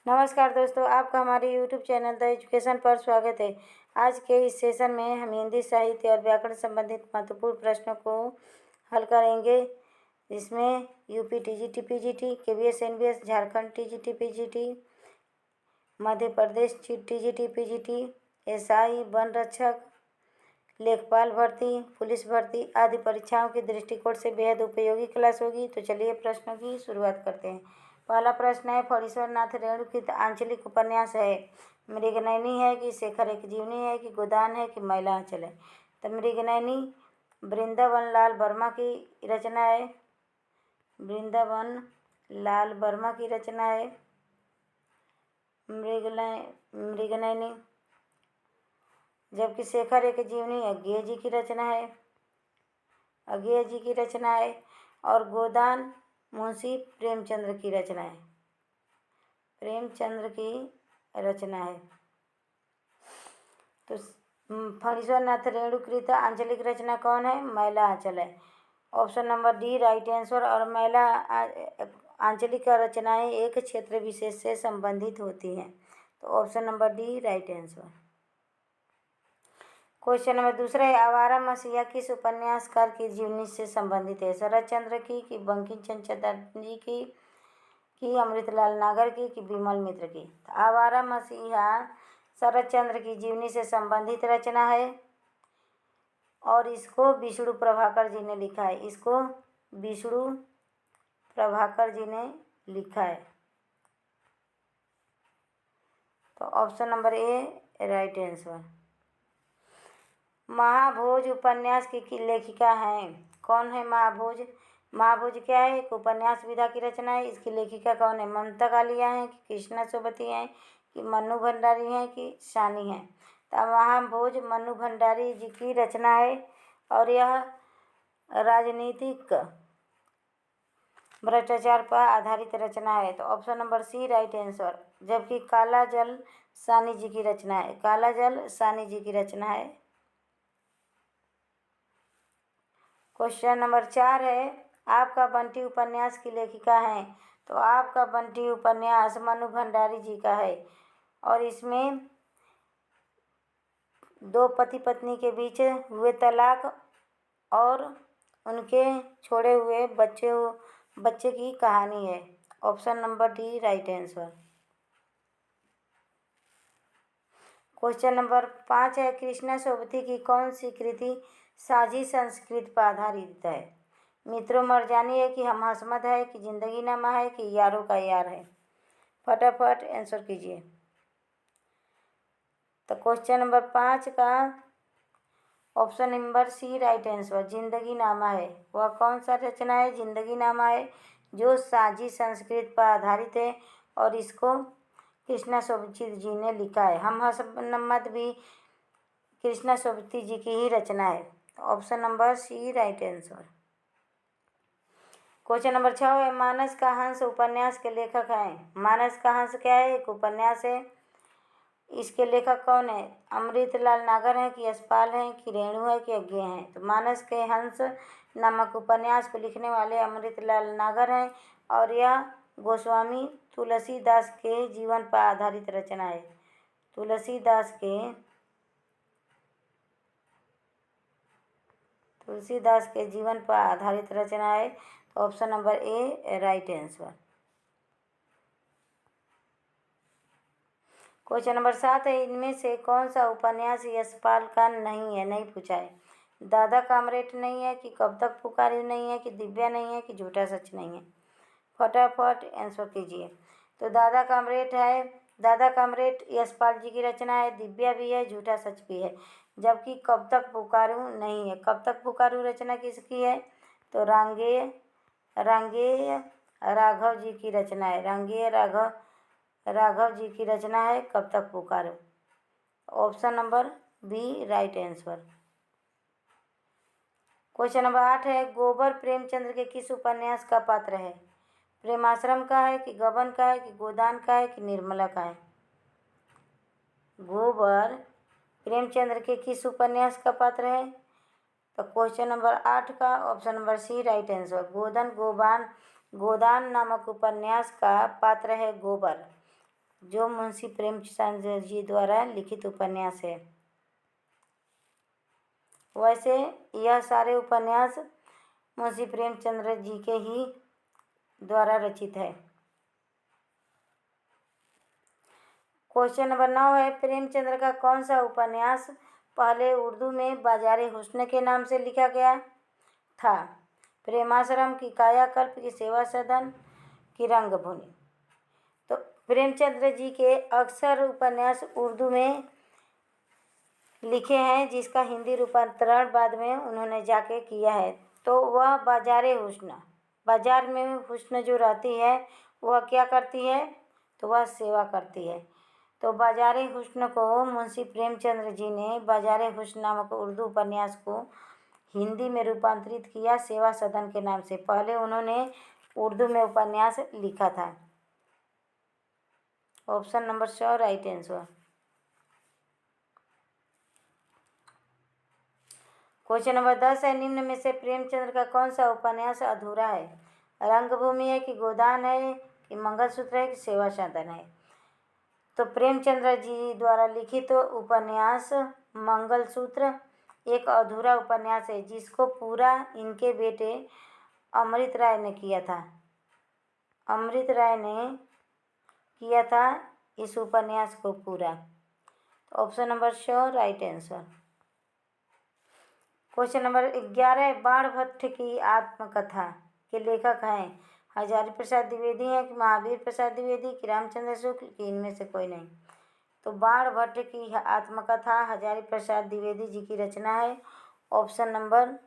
नमस्कार दोस्तों, आपका हमारे YouTube चैनल द एजुकेशन पर स्वागत है। आज के इस सेशन में हम हिंदी साहित्य और व्याकरण संबंधित महत्वपूर्ण प्रश्नों को हल करेंगे, जिसमें UP TGT PGT, KVS NVS, Jharkhand TGT PGT, Madhya Pradesh TGT PGT, SI, वन रक्षक, लेखपाल भर्ती, पुलिस भर्ती आदि परीक्षाओं के दृष्टिकोण से बेहद उपयोगी क्लास होगी। तो चलिए प्रश्नों की शुरुआत करते हैं। पहला प्रश्न है, फणीश्वर नाथ रेणुकृत आंचलिक उपन्यास है। मृगनयनी है कि शेखर एक जीवनी है कि गोदान है कि मैला आंचल है। तो मृगनयनी वृंदावन लाल वर्मा की रचना है। वृंदावन लाल वर्मा की रचना है मृगनयनी। जबकि शेखर एक जीवनी अज्ञेय जी की रचना है। अज्ञेय जी की रचना है। और गोदान मुंशी प्रेमचंद्र की रचना है। प्रेमचंद्र की रचना है। तो फणीश्वर नाथ रेणुकृत आंचलिक रचना कौन है? मैला आंचल है। Option number D right answer. और मैला आंचलिक रचनाएं एक क्षेत्र विशेष से संबंधित होती हैं। तो option number D right answer. Question number दूसरा है, आवारा मसीहा किस उपन्यासकार की जीवनी से संबंधित है? शरद चंद्र की कि बंकिम चंद्र चटर्जी की अमृतलाल नागर की कि विमल मित्र की? तो आवारा मसीहा शरद चंद्र की जीवनी से संबंधित रचना है और इसको विष्णु प्रभाकर जी ने लिखा है। इसको विष्णु प्रभाकर जी ने लिखा है। तो option number A right answer. Mahabhoj उपन्यास की लेखिका हैं? कौन है महाभोज? महाभोज क्या है? एक उपन्यास विधा की रचना है। इसकी लेखिका कौन है? ममता कालिया हैं कि कृष्णा सोबती हैं कि मन्नू भंडारी हैं कि शानी हैं? तो महाभोज मन्नू भंडारी जी की रचना है और यह राजनीतिक भ्रष्टाचार पर आधारित रचना है। तो option number C right answer. जबकि काला जल सानी जी की रचना है। काला जल सानी जी की रचना है। क्वेश्चन नंबर 4 है, आपका बंटी उपन्यास की लेखिका हैं? तो आपका बंटी उपन्यास मन्नू भंडारी जी का है और इसमें दो पति पत्नी के बीच हुए तलाक और उनके छोड़े हुए बच्चे की कहानी है। Option number D right answer. Question number 5 है, कृष्णा सोबती की कौन सी कृति साझी संस्कृत पर आधारित है? मित्रों मरजानी है कि हम हसमत है कि जिंदगी नामा है कि यारों का यार है? फटाफट आंसर कीजिए। तो क्वेश्चन नंबर 5 का option number C right answer Zindaginama है। वह कौन सा रचना है? जिंदगी नामा है, जो साझी संस्कृत पर आधारित है और इसको कृष्णा सोबती जी ने लिखा है। हम हसमत भी कृष्णा सोबती जी की ही रचना है। Option number C right answer. Question number 6 है, मानस का हंस उपन्यास के लेखक हैं? मानस का हंस क्या है? एक उपन्यास है। इसके लेखक कौन है? अमृतलाल नागर हैं कि यशपाल हैं कि रेणु है कि अज्ञेय हैं? तो मानस के हंस नामक उपन्यास को लिखने वाले अमृतलाल नागर हैं और यह गोस्वामी तुलसीदास के जीवन पर आधारित रचना है। तुलसीदास के जीवन पर आधारित रचना है। Option number A right answer. Question number 7 है, इनमें से कौन सा उपन्यास यशपाल का नहीं है? नहीं पूछा है। दादा कामरेड नहीं है कि कब तक पुकारूं नहीं है कि दिव्या नहीं है कि झूठा सच नहीं है? फटाफट आंसर कीजिए। तो दादा कामरेड है। दादा कामरेड यशपाल जी की रचना है। दिव्या भी है, झूठा सच भी है। जबकि कब तक पुकारूं नहीं है। कब तक पुकारूं रचना किसकी है? तो रांगेय राघव जी की रचना है। रांगेय राघव जी की रचना है कब तक पुकारो। Option number B right answer. Question number 8 है, गोबर प्रेमचंद्र के किस उपन्यास का पात्र है? प्रेमाश्रम का है कि गबन का है कि गोदान का है कि निर्मला का है? गोबर प्रेमचंद्र के किस उपन्यास का पात्र है? तो क्वेश्चन नंबर 8 का option number C right answer. Godan नामक उपन्यास का पात्र है गोबर। जो मुंशी प्रेमचंद जी द्वारा लिखित उपन्यास है। वैसे यह सारे उपन्यास मुंशी प्रेमचंद्र जी के ही द्वारा रचित है। क्वेश्चन नंबर 9 है, प्रेमचंद्र का कौन सा उपन्यास पहले उर्दू में बाजारे हुस्न के नाम से लिखा गया था? प्रेमाश्रम, की कायाकल्प, की सेवा सदन, की रंगभूमि। तो प्रेमचंद्र जी के अक्सर उपन्यास उर्दू में लिखे हैं, जिसका हिंदी रूपांतरण बाद में उन्होंने जाके किया है। तो वह बाजारे हुस्न, बाजार में हुस्न जो रहती है वह क्या करती है? तो वह सेवा करती है। तो बाजारे हुस्न को मुंशी प्रेमचंद्र जी ने बाजारे हुस्न नामक उर्दू उपन्यास को हिंदी में रूपांतरित किया सेवा सदन के नाम से। पहले उन्होंने उर्दू में उपन्यास लिखा था। Option number 6 right answer. Question number 10 है, निम्न में से प्रेमचंद्र का कौन सा उपन्यास अधूरा है? रंगभूमि है, कि गोदान है, कि मंगलसूत्र है, कि सेवा सदन है? तो प्रेमचंद्र जी द्वारा लिखित उपन्यास मंगलसूत्र एक अधूरा उपन्यास है, जिसको पूरा इनके बेटे अमृत राय ने किया था। अमृत राय ने किया था इस उपन्यास को पूरा। Option number 6 right answer. Question number 11 है, बाण भट्ट की आत्मकथा के लेखक हैं हजारी प्रसाद द्विवेदी हैं, कि महावीर प्रसाद द्विवेदी, कि रामचंद्र शुक्ल, कि इनमें से कोई नहीं? तो बाण भट्ट की आत्मकथा हजारी प्रसाद द्विवेदी जी की रचना है। Option number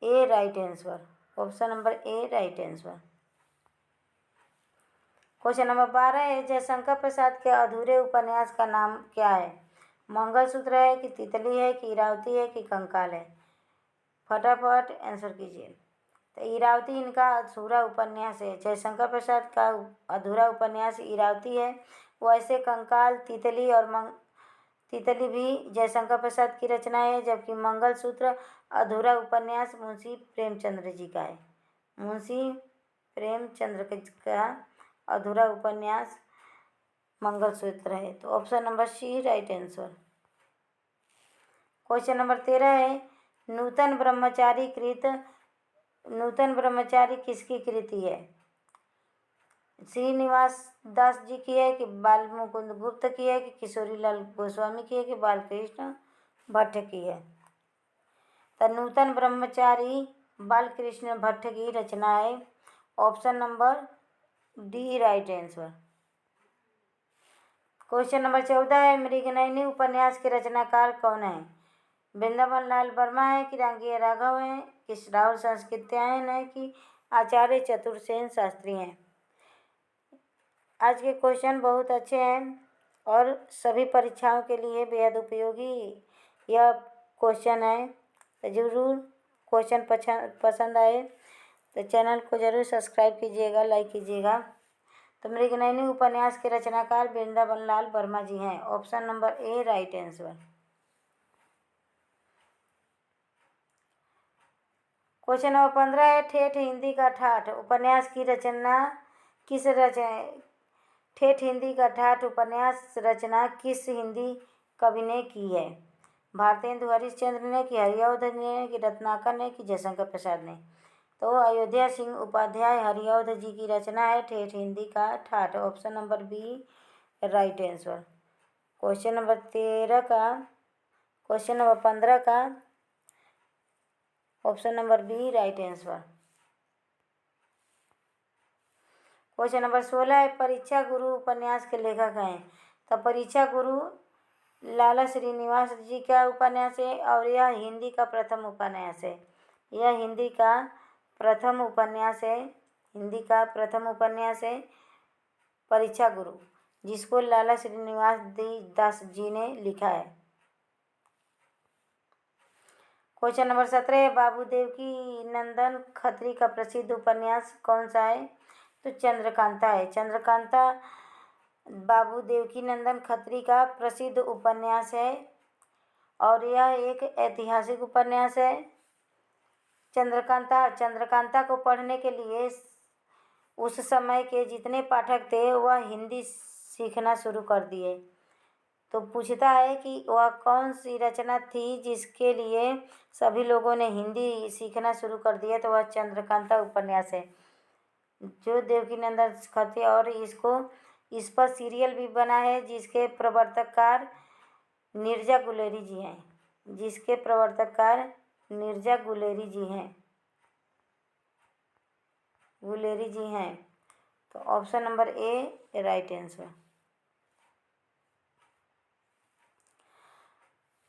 A right answer. Option number A right answer. Question number 12 है, जयशंकर प्रसाद के अधूरे उपन्यास का नाम क्या है? मंगलसूत्र है, कि तितली है, कि इरावती है, कि कंकाल है? फटाफट आंसर कीजिए। तो इरावती इनका अधूरा उपन्यास है। जयशंकर प्रसाद का अधूरा उपन्यास इरावती है। वैसे कंकाल, तितली और तितली भी जयशंकर प्रसाद की रचना है, जबकि मंगलसूत्र अधूरा उपन्यास मुंशी प्रेमचंद्र जी का है। मुंशी प्रेमचंद्र का अधूरा उपन्यास मंगलसूत्र है। तो option number C right answer. Question number 13 है, नूतन ब्रह्मचारी किसकी कृति है? श्रीनिवास दास जी की है, कि बाल मुकुंद गुप्त की है, कि किशोरीलाल गोस्वामी की है, कि बालकृष्ण भट्ट की है? तो नूतन ब्रह्मचारी बालकृष्ण भट्ट की रचना है। Option number D right answer. Question number 14 है, मृगनयनी उपन्यास के रचनाकार कौन है? वृंदावन लाल वर्मा है, कि रांगिया राघव है, कि राहुल संस्कृत्यायन है, कि आचार्य चतुर्सेन शास्त्री हैं? आज के क्वेश्चन बहुत अच्छे हैं और सभी परीक्षाओं के लिए बेहद उपयोगी यह क्वेश्चन है। तो ज़रूर क्वेश्चन पसंद आए तो चैनल को ज़रूर सब्सक्राइब कीजिएगा, लाइक कीजिएगा। तो मृगनयनी उपन्यास के रचनाकार वृंदावन लाल वर्मा जी हैं। Option number A right answer. Question number 15 है, ठेठ हिंदी का ठाठ उपन्यास की रचना ठेठ हिंदी का ठाठ उपन्यास रचना किस हिंदी कवि ने की है? भारतेंदु हरिश्चंद्र ने, कि हरिऔध ने, कि रत्नाकर ने, कि जयशंकर प्रसाद ने? तो अयोध्या सिंह उपाध्याय हरिऔध जी की रचना है ठेठ हिंदी का ठाठ। Option number B right answer. Question number 15 का option number B right answer. Question number 16 है, परीक्षा गुरु उपन्यास के लेखक हैं? तो परीक्षा गुरु लाला श्रीनिवास जी का उपन्यास है और यह हिंदी का प्रथम उपन्यास है। यह हिंदी का प्रथम उपन्यास है परीक्षा गुरु, जिसको लाला श्रीनिवास दास जी ने लिखा है। क्वेश्चन नंबर 17 है, बाबू देवकी नंदन खत्री का प्रसिद्ध उपन्यास कौन सा है? तो चंद्रकांता है। चंद्रकांता बाबू देवकी नंदन खत्री का प्रसिद्ध उपन्यास है और यह एक ऐतिहासिक उपन्यास है। चंद्रकांता को पढ़ने के लिए उस समय के जितने पाठक थे वह हिंदी सीखना शुरू कर दिए। तो पूछता है कि वह कौन सी रचना थी जिसके लिए सभी लोगों ने हिंदी सीखना शुरू कर दिया। तो वह चंद्रकांता उपन्यास है, जो देवकीनंदन खत्री, और इस पर सीरियल भी बना है जिसके प्रवर्तककार नीरजा गुलेरी जी हैं। तो option number A right answer.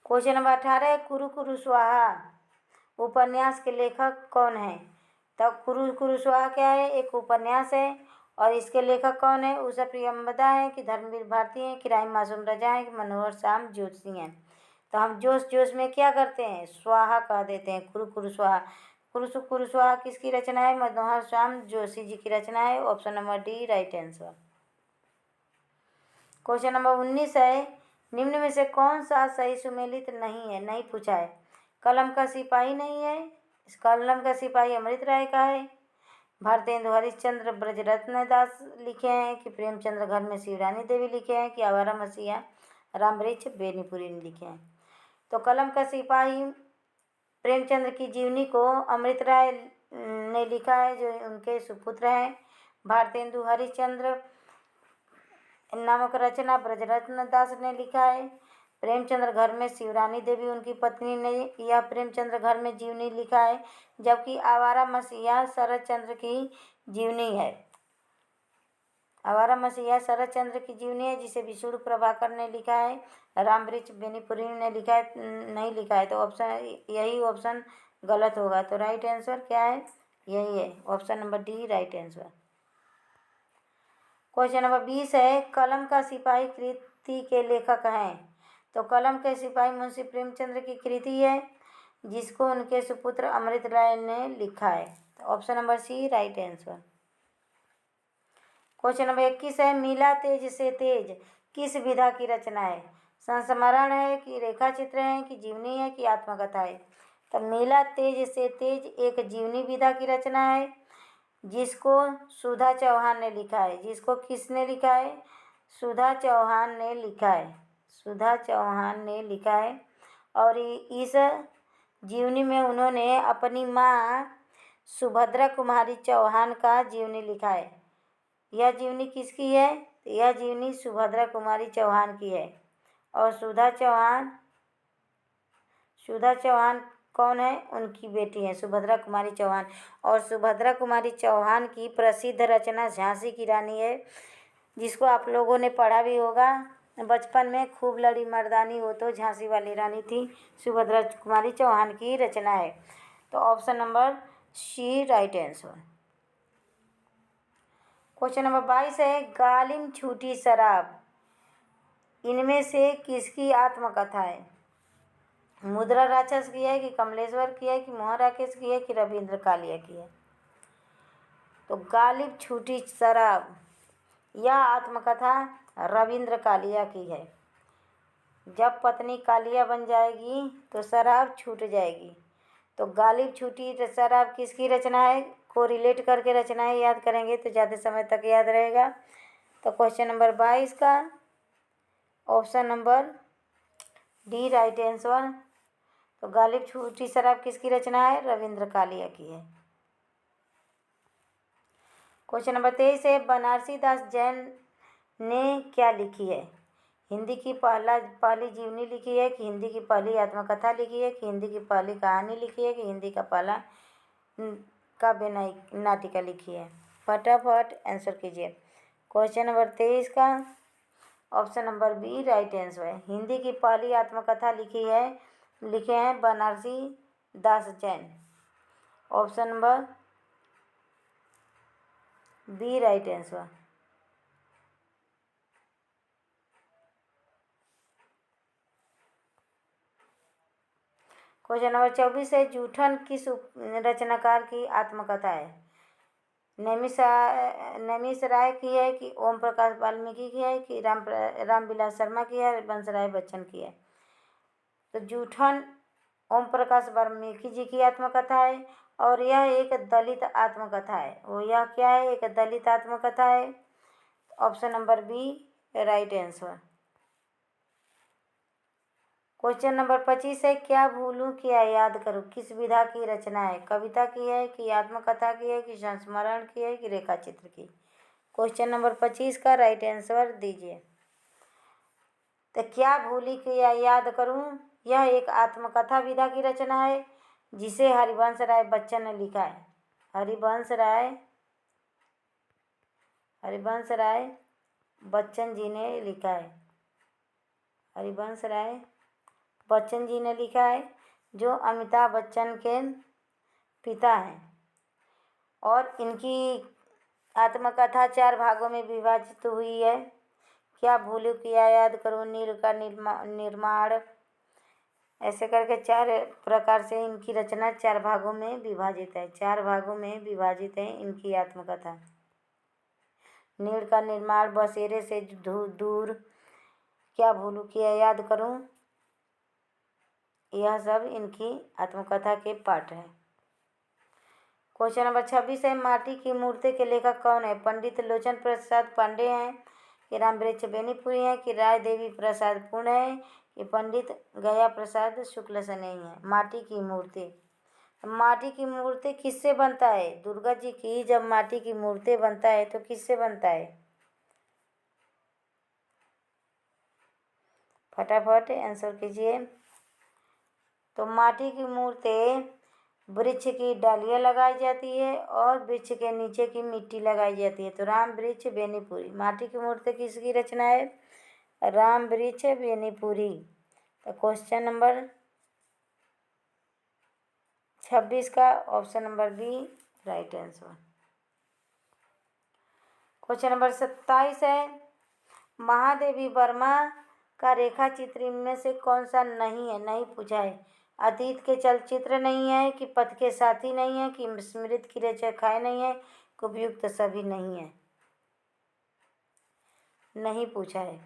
Question number 18 है, कुरु कुरु स्वाहा उपन्यास के लेखक कौन है। तो कुरु कुरु स्वाहा क्या है, एक उपन्यास है, और इसके लेखक कौन है, उषा प्रियंवदा है कि धर्मवीर भारती है कि राही मासूम रजा है कि मनोहर श्याम जोशी हैं। तो हम जोश जोश में क्या करते हैं, स्वाहा कह देते हैं, कुरु कुरु स्वाहा। कुरु कुरु स्वाहा किसकी रचना है, मनोहर श्याम जोशी जी की रचना है। Option number D right answer. Question number 19 है, निम्न में से कौन सा सही सुमेलित नहीं है, नहीं पूछा है। कलम का सिपाही नहीं है, इस कलम का सिपाही अमृत राय का है। भारतेंदु हरिश्चंद्र ब्रजरत्न दास लिखे हैं कि प्रेमचंद्र घर में शिवरानी देवी लिखे हैं कि आवारा मसीहा रामवृक्ष बेनीपुरी ने लिखे हैं। तो कलम का सिपाही प्रेमचंद्र की जीवनी को अमृत राय ने लिखा है, जो उनके सुपुत्र हैं। भारतेंदु हरिश्चंद्र नामक रचना ब्रजरत्न दास ने लिखा है। प्रेमचंद्र घर में शिवरानी देवी उनकी पत्नी ने यह प्रेमचंद्र घर में जीवनी लिखा है, जबकि आवारा मसीहा शरद चंद्र की जीवनी है। आवारा मसीहा शरद चंद्र की जीवनी है, जिसे विष्णु प्रभाकर ने लिखा है। रामवृक्ष बेनीपुरी ने लिखा है, नहीं लिखा है। तो यही ऑप्शन गलत होगा। तो राइट आंसर क्या है, यही है, option number D right answer. Question number 20 है, कलम का सिपाही कृति के लेखक हैं। तो कलम के सिपाही मुंशी प्रेमचंद्र की कृति है, जिसको उनके सुपुत्र अमृत राय ने लिखा है। तो option number C right answer. Question number 21 है, मिला तेज से तेज किस विधा की रचना है। संस्मरण है कि रेखा चित्र है कि जीवनी है कि आत्मकथा है। तो मिला तेज से तेज एक जीवनी विधा की रचना है, जिसको सुधा चौहान ने लिखा है। जिसको किसने लिखा है, सुधा चौहान ने लिखा है। और इस जीवनी में उन्होंने अपनी माँ सुभद्रा कुमारी चौहान का जीवनी लिखा है। यह जीवनी किसकी है, यह जीवनी सुभद्रा कुमारी चौहान की है। और सुधा चौहान कौन है, उनकी बेटी है सुभद्रा कुमारी चौहान। और सुभद्रा कुमारी चौहान की प्रसिद्ध रचना झांसी की रानी है, जिसको आप लोगों ने पढ़ा भी होगा बचपन में। खूब लड़ी मर्दानी हो तो झांसी वाली रानी थी, सुभद्रा कुमारी चौहान की रचना है। तो option number C right answer. Question number 22 है, गालिम छूटी शराब इनमें से किसकी आत्मकथा है। मुद्रा राक्षस की है कि कमलेश्वर की है कि मोहन राकेश की है कि रविंद्र कालिया की है। तो गालिब छूटी शराब यह आत्मकथा रविंद्र कालिया की है। जब पत्नी कालिया बन जाएगी तो शराब छूट जाएगी। तो गालिब छूटी शराब किसकी रचना है, को रिलेट करके रचनाएं याद करेंगे तो ज़्यादा समय तक याद रहेगा। तो क्वेश्चन नंबर 22 का option number D right answer. तो गालिब छूटी शराब किसकी रचना है, रविंद्र कालिया की है। क्वेश्चन नंबर 23 है, बनारसी दास जैन ने क्या लिखी है। हिंदी की पहली जीवनी लिखी है कि हिंदी की पहली आत्मकथा लिखी है कि हिंदी की पहली कहानी लिखी है कि हिंदी का पहला काव्य नाटिका लिखी है। फटाफट आंसर कीजिए। क्वेश्चन नंबर 23 का option number B right answer है। हिंदी की पहली आत्मकथा लिखे हैं Banarasi Das Jain. Option number B right answer. Question number 24 है, जूठन किस रचनाकार की आत्मकथा है। नैमिष राय की है कि ओम प्रकाश वाल्मीकि की है कि रामविलास शर्मा की है, बंसराय बच्चन की है। तो जूठन ओम प्रकाश वाल्मीकि जी की आत्मकथा है और यह एक दलित आत्मकथा है। वो यह क्या है? एक दलित आत्मकथा है। Option number B right answer. Question number 25 है, क्या भूलूं क्या याद करूं किस विधा की रचना है? कविता की है कि आत्मकथा की है कि संस्मरण की है कि रेखा चित्र की? क्वेश्चन नंबर 25 का राइट आंसर दीजिए। तो क्या भूली क्या याद करूं, यह एक आत्मकथा विधा की रचना है जिसे हरिवंश राय बच्चन ने लिखा है। हरिवंश राय बच्चन जी ने लिखा है। हरिवंश राय बच्चन जी ने लिखा है, जो अमिताभ बच्चन के पिता हैं। और इनकी आत्मकथा 4 भागों में विभाजित हुई है। क्या भूलूं क्या याद करूं, नील का निर्माण, ऐसे करके 4 प्रकार से इनकी रचना 4 भागों में विभाजित है। 4 भागों में विभाजित है इनकी आत्मकथा। नील का निर्माण, बसेरे से दूर, क्या भूलूं क्या याद करूं, यह सब इनकी आत्मकथा के पाठ हैं। क्वेश्चन नंबर 26 है, माटी की मूर्ति के लेखक कौन है? पंडित लोचन प्रसाद पांडे हैं कि रामवृक्ष बेनीपुरी हैं कि राय देवी प्रसाद पुणे है कि पंडित गया प्रसाद शुक्ल सनेही है? माटी की मूर्ति किससे बनता है? दुर्गा जी की जब माटी की मूर्ति बनता है तो किससे बनता है? फटाफट आंसर कीजिए। तो माटी की मूर्ति वृक्ष की डालियाँ लगाई जाती है और वृक्ष के नीचे की मिट्टी लगाई जाती है। तो राम वृक्ष बेनीपुरी, माटी की मूर्ति किसकी रचना है? राम वृक्ष बेनीपुरी। तो क्वेश्चन नंबर 26 का option number B right answer. Question number 27 है, महादेवी वर्मा का रेखा चित्र इनमें से कौन सा नहीं है? नहीं पूछा है। अतीत के चलचित्र नहीं है कि पथ के साथी नहीं है कि स्मृति की रेखाएं नहीं है कि उपयुक्त सभी नहीं है? नहीं पूछा है।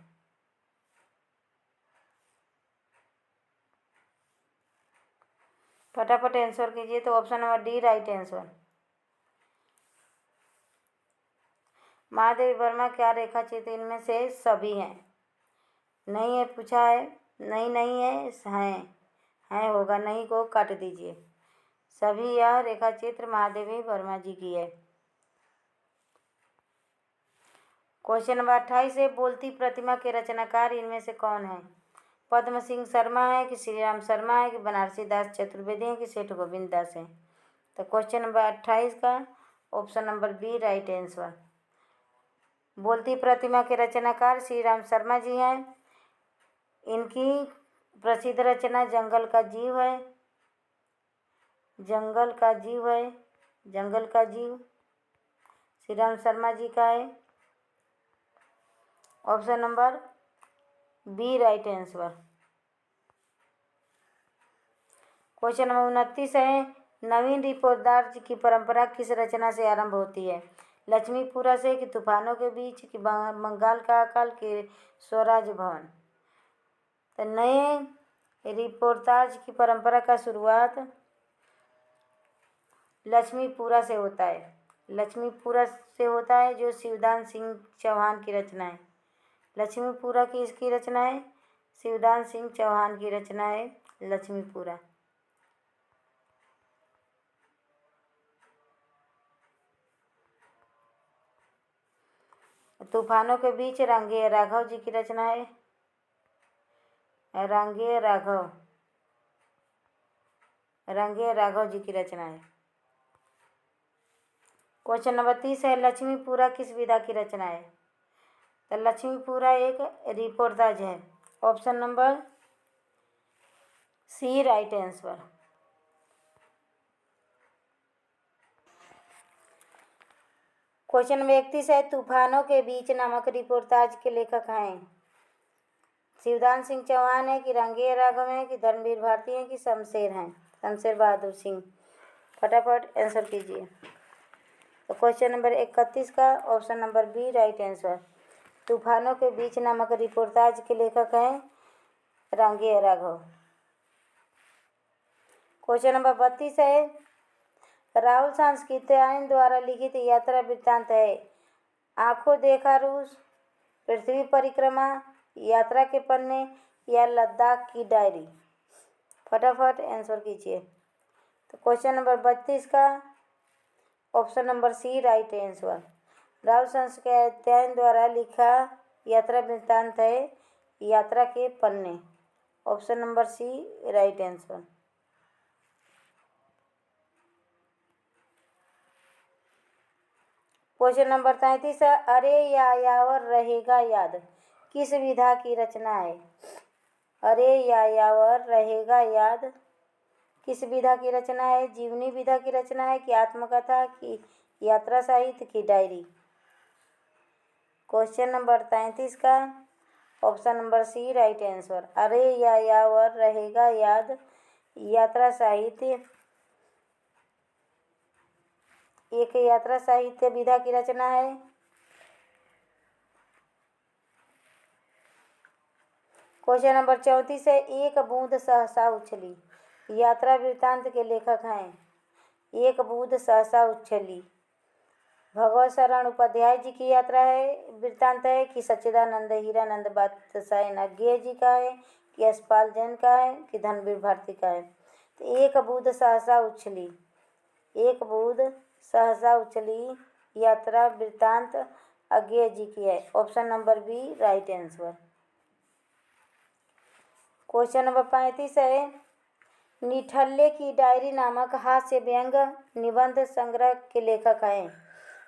फटाफट आंसर कीजिए। तो option number D right answer. Mahadevi Verma क्या रेखा चित्र इनमें से सभी हैं? नहीं है पूछा है। नहीं है होगा, नहीं को काट दीजिए। सभी यह रेखा चित्र महादेवी वर्मा जी की है। क्वेश्चन नंबर 28 है, बोलती प्रतिमा के रचनाकार इनमें से कौन है? पद्म सिंह शर्मा है कि श्री राम शर्मा है कि बनारसी दास चतुर्वेदी है कि सेठ गोविंद दास है? तो क्वेश्चन नंबर 28 का option number B right answer. बोलती प्रतिमा के रचनाकार श्री राम शर्मा जी हैं। इनकी प्रसिद्ध रचना जंगल का जीव है। श्री राम शर्मा जी का है। Option number B right answer. Question number 29 है, नवीन रिपोर्टदार की परंपरा किस रचना से आरंभ होती है? लक्ष्मीपुरा से कि तूफानों के बीच कि बंगाल का अकाल कि स्वराज भवन? तो नए रिपोर्टाज की परंपरा का शुरुआत लक्ष्मीपुरा से होता है। जो शिवदान सिंह चौहान की रचना है। लक्ष्मीपुरा की इसकी रचना है, शिवदान सिंह चौहान की रचना है लक्ष्मीपुरा। तूफानों के बीच रांगेय राघव जी की रचना है। रांगेय राघव जी की रचना है। क्वेश्चन नंबर 30 है, लक्ष्मीपुरा किस विधा की रचना है? तो लक्ष्मीपुरा एक रिपोर्टाज है। Option number C right answer. Question number 31 है, तूफानों के बीच नामक रिपोर्टाज के लेखक हैं? शिवदान सिंह चौहान है कि रांगेय राघव है कि धर्मवीर भारती है कि शमशेर बहादुर सिंह? फटाफट आंसर कीजिए। तो क्वेश्चन नंबर 31 का option number B right answer. तूफानों के बीच नामक रिपोर्टाज के लेखक हैं रांगेय राघव। क्वेश्चन नंबर 32 है, राहुल सांस्कृत्यायन द्वारा लिखित यात्रा वृत्तांत है। आंखों देखा रूस, पृथ्वी परिक्रमा, यात्रा के पन्ने या लद्दाख की डायरी। फटाफट आंसर कीजिए। तो क्वेश्चन नंबर 32 का option number C right answer. Rahul Sankrityayan द्वारा लिखा यात्रा वृत्तांत है यात्रा के पन्ने। Option number C right answer. Question number 33 है, अरे यायावर रहेगा याद किस विधा की रचना है। अरे यायावर रहेगा याद किस विधा की रचना है। जीवनी विधा की रचना है कि आत्मकथा की यात्रा साहित्य की डायरी। क्वेश्चन नंबर 33 का option number C right answer. अरे यायावर रहेगा याद यात्रा साहित्य एक यात्रा साहित्य विधा की रचना है। क्वेश्चन नंबर 34 है, एक बूंद सहसा उछली यात्रा वृत्तांत के लेखक हैं। एक बूंद सहसा उछली भगवत शरण उपाध्याय जी की यात्रा है वृत्तांत है कि सच्चिदानंद हीरानंद बादशाह नग्गे जी का है कि यशपाल जैन का है कि धनवीर भारती का है। तो एक बूंद सहसा उछली, एक बूंद सहसा उछली यात्रा वृत्तांत अज्ञेय जी की है। Option number B right answer. Question number 35 है, निठल्ले की डायरी नामक हास्य व्यंग निबंध संग्रह के लेखक हैं।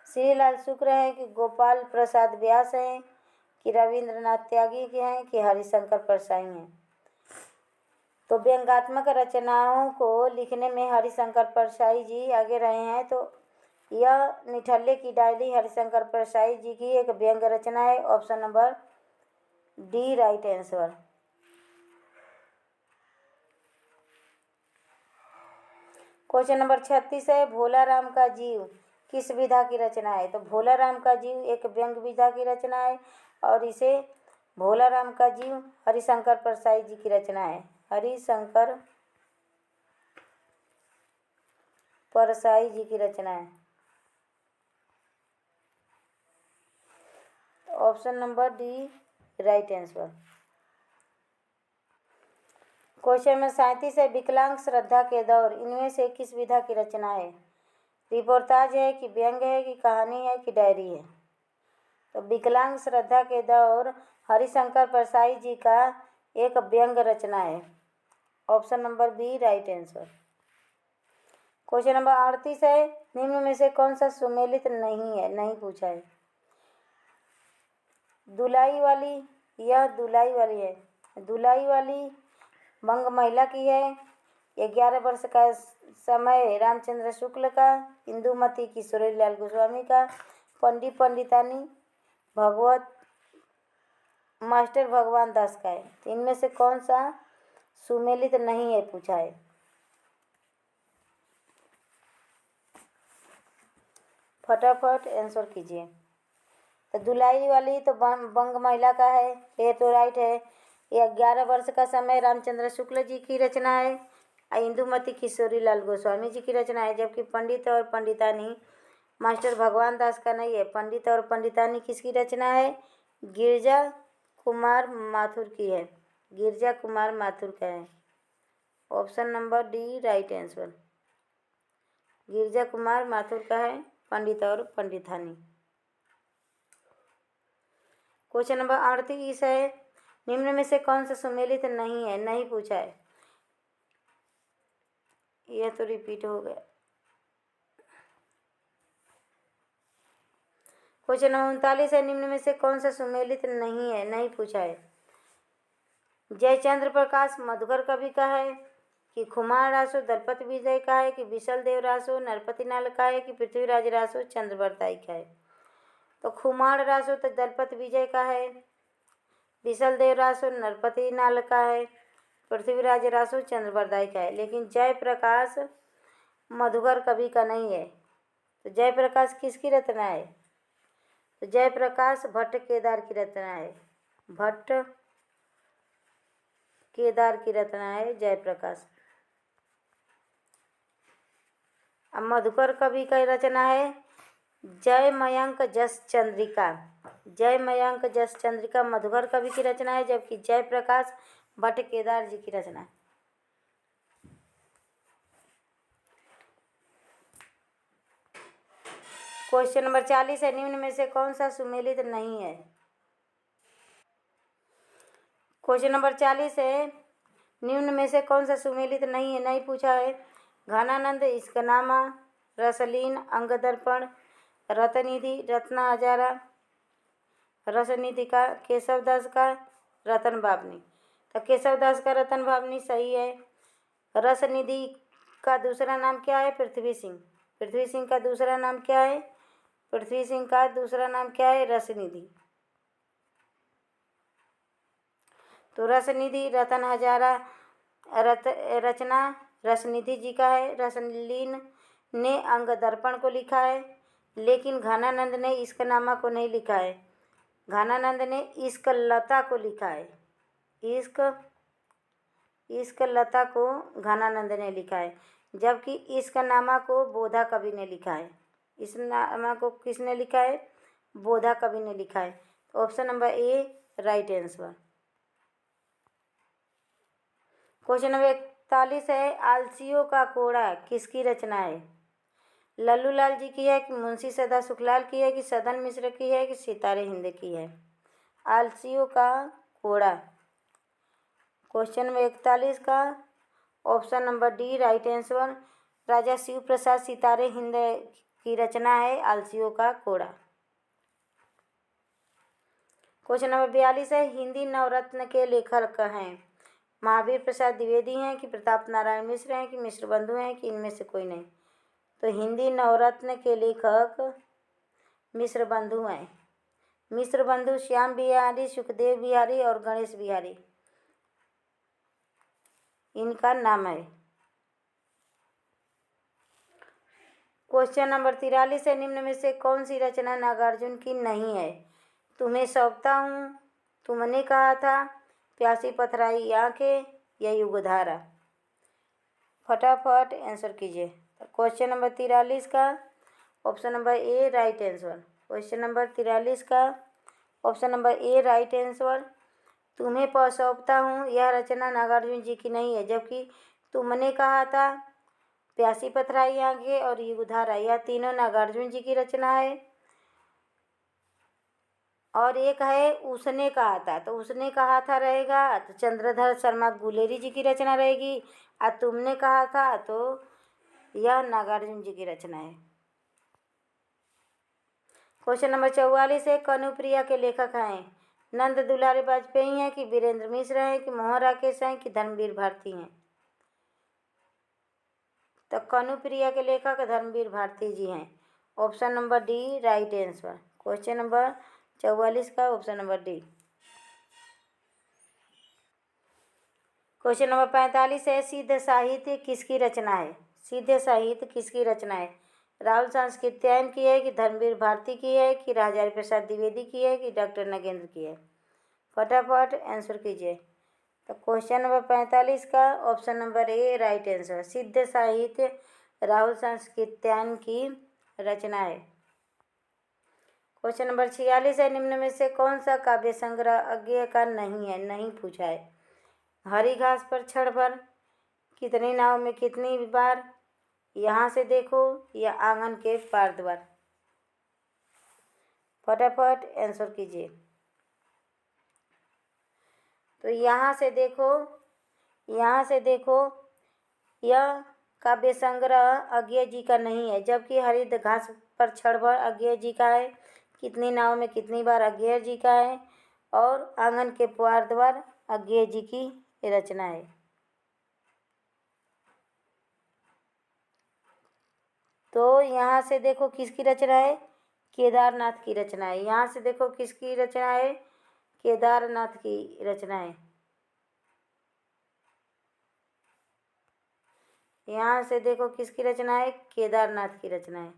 श्रीलाल शुक्र हैं कि गोपाल प्रसाद व्यास हैं कि रविंद्रनाथ त्यागी के हैं कि हरिशंकर परसाई हैं। तो व्यंग्यात्मक रचनाओं को लिखने में हरिशंकर परसाई जी आगे रहे हैं। तो यह निठल्ले की डायरी हरिशंकर परसाई जी की एक व्यंग्य रचना है। Option number D right answer. Question number 36 है, भोला राम का जीव किस विधा की रचना है। तो भोला राम का जीव एक व्यंग्य विधा की रचना है और इसे भोला राम का जीव हरिशंकर परसाई जी की रचना है। हरिशंकर परसाई जी की रचना है। Option number D right answer. Question number 37 है, विकलांग श्रद्धा के दौर इनमें से किस विधा की रचना है। रिपोर्टाज है कि व्यंग्य है कि कहानी है कि डायरी है। तो विकलांग श्रद्धा के दौर हरिशंकर परसाई जी का एक व्यंग्य रचना है। Option number B right answer. Question number 38 है, निम्न में से कौन सा सुमेलित नहीं है, नहीं पूछा है। दुलाई वाली, यह दुलाई वाली है। दुलाई वाली बंग महिला की है। 11 वर्ष का समय रामचंद्र शुक्ल का, इंदुमती किशोरीलाल गोस्वामी का, पंडित पंडितानी भगवत मास्टर भगवान दास का है। तो इनमें से कौन सा सुमेलित नहीं है पूछा है। फटाफट आंसर कीजिए। तो दुलाई वाली तो बंग महिला का है, ये तो राइट है। ये 11 वर्ष का समय रामचंद्र शुक्ल जी की रचना है और इंदुमती किशोरीलाल गोस्वामी जी की रचना है। जबकि पंडित और पंडितानी मास्टर भगवान दास का नहीं है। पंडित और पंडितानी किसकी रचना है, गिरजा कुमार माथुर की है। गिरजा कुमार माथुर का है। Option number D right answer. Girija Kumar Mathur का है पंडित और पंडितानी। क्वेश्चन नंबर 38 है, निम्न में से कौन सा सुमेलित नहीं है, नहीं पूछा है। यह तो रिपीट हो गया। क्वेश्चन नंबर 39 है, निम्न में से कौन सा सुमेलित नहीं है, नहीं पूछा है। जयचंद्र प्रकाश मधुकर कवि का है कि खुमार रासो दलपति विजय का है कि विशल देव रासो नरपति नाल का है कि पृथ्वीराज रासो चंद्रवर्ताई का है। तो खुमार रासो तो दलपति विजय का है, विशल देव रासो नरपति नाल का है, पृथ्वीराज रासो चंद्रवर्ताई का है। लेकिन जयप्रकाश मधुकर कवि का नहीं है। तो जयप्रकाश किसकी रचना है। तो जयप्रकाश भट्ट केदार की रचना है। भट्ट केदार की रचना है जयप्रकाश। अब मधुकर कवि की रचना है जय मयंक जस चंद्रिका। जय मयंक जस चंद्रिका मधुकर कवि की रचना है, जबकि जय प्रकाश भट्ट केदार जी की रचना है। क्वेश्चन नंबर 40 है, निम्न में से कौन सा सुमेलित नहीं है। क्वेश्चन नंबर 40 है, निम्न में से कौन सा सुमेलित नहीं है। नहीं पूछा है घनानंद इश्कनामा, रसलीन, अंगदर्पण, रतनिधि, रत्ना हजारा, रसनिधि का, केशवदास का, रतन भावनी। तो केशवदास का रतन भावनी सही है। रसनिधि का दूसरा नाम क्या है? पृथ्वी सिंह। पृथ्वी सिंह का दूसरा नाम क्या है? पृथ्वी सिंह का दूसरा नाम क्या है? रसनिधि। तो रसनिधि रतन हजारा रचना रसनिधि जी का है। रसलीन ने अंग दर्पण को लिखा है, लेकिन घनानंद ने इश्कनामा को नहीं लिखा है। घनानंद ने इश्क लता को लिखा है। इश्क लता को घनानंद ने लिखा है, जबकि इश्कनामा को बोधा कवि ने लिखा है। इस नामा को किसने लिखा है? बोधा कवि ने लिखा है। तो option number A right answer. Question number 41 है, आलसियों का कोड़ा किसकी रचना है? लल्लू लाल जी की है कि मुंशी सदा सुखलाल की है कि सदन मिश्र की है कि सितारे हिंद की है? आलसियों का कोड़ा क्वेश्चन नंबर 41 का option number D right answer. Raja Shiv Prasad Sitare Hind की रचना है आलसियों का कोड़ा। क्वेश्चन नंबर 42 है, हिंदी नवरत्न के लेखक हैं? महावीर प्रसाद द्विवेदी हैं कि प्रताप नारायण मिश्र हैं कि मिश्र बंधु हैं कि इनमें से कोई नहीं? तो हिंदी नवरत्न के लेखक मिश्र बंधु हैं। मिश्र बंधु श्याम बिहारी, सुखदेव बिहारी और गणेश बिहारी इनका नाम है। क्वेश्चन नंबर 43 है, निम्न में से कौन सी रचना नागार्जुन की नहीं है? तुम्हें सौंपता हूँ, तुमने कहा था, प्यासी पथराई आंखें या युगधारा? फटाफट आंसर कीजिए। क्वेश्चन नंबर 43 का option number A right answer. Question number 43 का option number A right answer. तुम्हें सौंपता हूँ यह रचना नागार्जुन जी की नहीं है, जबकि तुमने कहा था, प्यासी पथराई आंखें और युगधारा यह तीनों नागार्जुन जी की रचना है। और एक है उसने कहा था, तो उसने कहा था रहेगा तो चंद्रधर शर्मा गुलेरी जी की रचना रहेगी, और तुमने कहा था तो यह नागार्जुन जी की रचना है। क्वेश्चन नंबर 44 है, कनुप्रिया के लेखक हैं? नंद दुलारे वाजपेयी हैं कि वीरेंद्र मिश्र हैं कि मोहन राकेश हैं कि धर्मवीर भारती हैं? तो कनुप्रिया के लेखक धर्मवीर भारती जी हैं। Option number D right answer. Question number 44 का option number D. Question number 45 है, सिद्ध साहित्य किसकी रचना है? सिद्ध साहित्य किसकी रचना है? राहुल सांस्कृत्यायन की है कि धर्मवीर भारती की है कि राजारी प्रसाद द्विवेदी की है कि डॉक्टर नगेंद्र की है? फटाफट आंसर कीजिए। तो क्वेश्चन नंबर 45 का option number A right answer. सिद्ध साहित्य राहुल सांस्कृत्यायन की रचना है। क्वेश्चन नंबर 46 है, निम्न में से कौन सा काव्य संग्रह अज्ञेय का नहीं है? नहीं पूछा है। हरी घास पर क्षण भर, कितनी नाव में कितनी बार, यहाँ से देखो या आंगन के पार द्वार? फटाफट आंसर कीजिए। तो यहाँ से देखो यह काव्य संग्रह अज्ञेय जी का नहीं है, जबकि हरित घास पर क्षण भर अज्ञेय जी का है, कितनी नाव में कितनी बार अज्ञेय जी का है, और आंगन के पार द्वार अज्ञेय जी की रचना है। तो यहाँ से देखो किसकी रचना है? केदारनाथ की रचना है। यहाँ से देखो किसकी रचना है? केदारनाथ की रचना है। यहाँ से देखो किसकी रचना है? केदारनाथ की रचना है।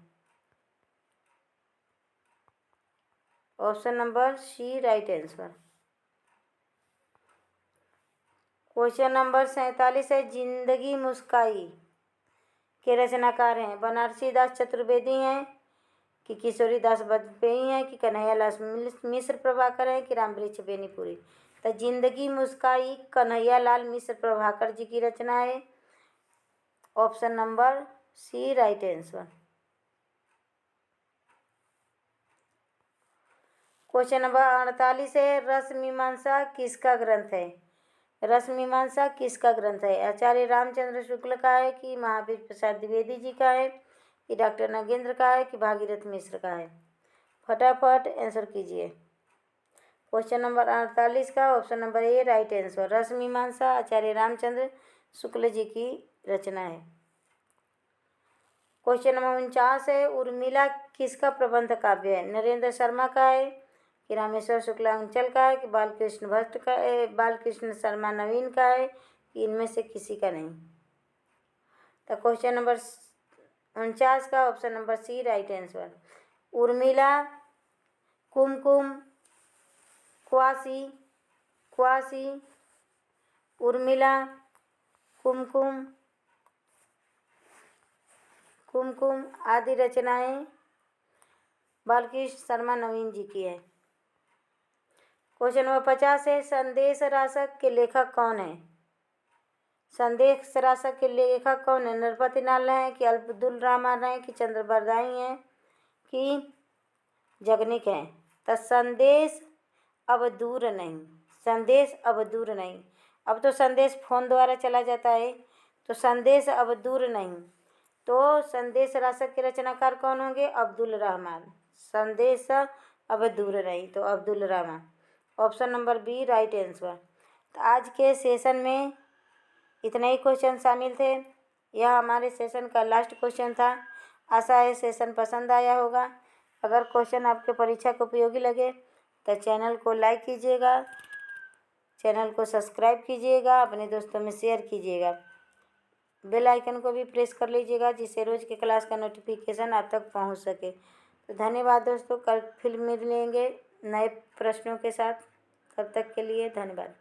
Option number C right answer. Question number 47 है, जिंदगी मुस्काई के रचनाकार हैं? बनारसी दास चतुर्वेदी हैं कि किशोरी दास वाजपेयी हैं कि कन्हैयालाल मिश्र प्रभाकर हैं कि रामवृक्ष बेनीपुरी? तो जिंदगी मुस्काई कन्हैयालाल मिश्र प्रभाकर जी की रचना है। Option number C right answer. Question number 48 है, रसमीमांसा किसका ग्रंथ है? रसमीमांसा किसका ग्रंथ है? आचार्य रामचंद्र शुक्ल का है कि महावीर प्रसाद द्विवेदी जी का है कि डॉक्टर नगेंद्र का है कि भागीरथ मिश्र का है? फटाफट आंसर कीजिए। क्वेश्चन नंबर 48 का option number A right answer. Rasmimansa Acharya Ramchandra Shukla ji की रचना है। क्वेश्चन नंबर 49 है, उर्मिला किसका प्रबंध काव्य है? नरेंद्र शर्मा का है कि रामेश्वर शुक्लांचल का है कि बालकृष्ण भट्ट का है, बालकृष्ण शर्मा नवीन का है कि इनमें से किसी का नहीं? तो क्वेश्चन नंबर 49 का option number C right answer. Urmila, Kumkum, क्वासी, क्वासी, उर्मिला, कुमकुम, कुमकुम आदि रचनाएं बालकृष्ण शर्मा नवीन जी की है। क्वेश्चन नंबर 50 है, संदेश रासक के लेखक कौन है? संदेश रासक के लेखक कौन है? नरपति लाल हैं कि अब्दुल रहमान हैं कि चंद्र बरदाई हैं कि जगनिक हैं? तो संदेश अब दूर नहीं, संदेश अब दूर नहीं। अब तो संदेश फ़ोन द्वारा चला जाता है, तो संदेश अब दूर नहीं। तो संदेश रासक के रचनाकार कौन होंगे? अब्दुल रहमान। संदेश अब दूर नहीं, तो Abdul Rahman. Option number B right answer. तो आज के सेशन में इतने ही क्वेश्चन शामिल थे। यह हमारे सेशन का लास्ट क्वेश्चन था। आशा है सेशन पसंद आया होगा। अगर क्वेश्चन आपके परीक्षा को उपयोगी लगे तो चैनल को लाइक कीजिएगा, चैनल को सब्सक्राइब कीजिएगा, अपने दोस्तों में शेयर कीजिएगा। बेल आइकन को भी प्रेस कर लीजिएगा जिससे रोज़ के क्लास का नोटिफिकेशन आप तक पहुंच सके। तो धन्यवाद दोस्तों, कल फिर मिलेंगे नए प्रश्नों के साथ। तब तक के लिए धन्यवाद।